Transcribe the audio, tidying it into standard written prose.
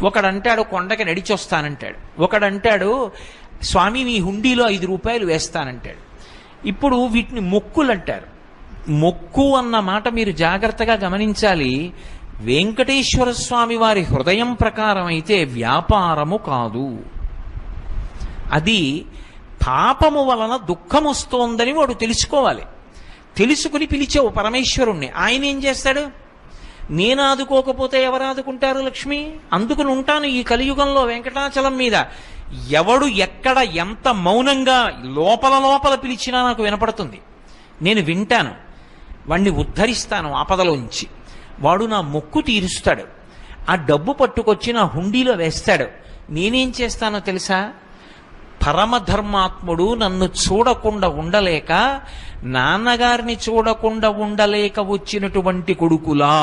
ఒకడంటాడు కొండకి నడిచొస్తానంటాడు, ఒకడంటాడు స్వామి మీ హుండీలో 5 రూపాయలు వేస్తానంటాడు. ఇప్పుడు వీటిని మొక్కులు అంటారు. మొక్కు అన్న మాట మీరు జాగ్రత్తగా గమనించాలి. వెంకటేశ్వర స్వామి వారి హృదయం ప్రకారం అయితే వ్యాపారము కాదు. అది పాపము వలన దుఃఖం వస్తోందని వాడు తెలుసుకోవాలి. తెలుసుకుని పిలిచావు పరమేశ్వరుణ్ణి, ఆయన ఏం చేస్తాడు? నేను ఆదుకోకపోతే ఎవరు ఆదుకుంటారు లక్ష్మి? అందుకుని ఉంటాను ఈ కలియుగంలో వెంకటాచలం మీద. ఎవడు ఎక్కడ ఎంత మౌనంగా లోపల లోపల పిలిచినా నాకు వినపడుతుంది. నేను వింటాను, వాణ్ణి ఉద్ధరిస్తాను ఆపదలోంచి. వాడు నా మొక్కు తీరుస్తాడు. ఆ డబ్బు పట్టుకొచ్చి నా హుండీలో వేస్తాడు. నేనేం చేస్తానో తెలుసా? పరమధర్మాత్ముడు నన్ను చూడకుండా ఉండలేక, నాన్నగారిని చూడకుండా ఉండలేక వచ్చినటువంటి కొడుకులా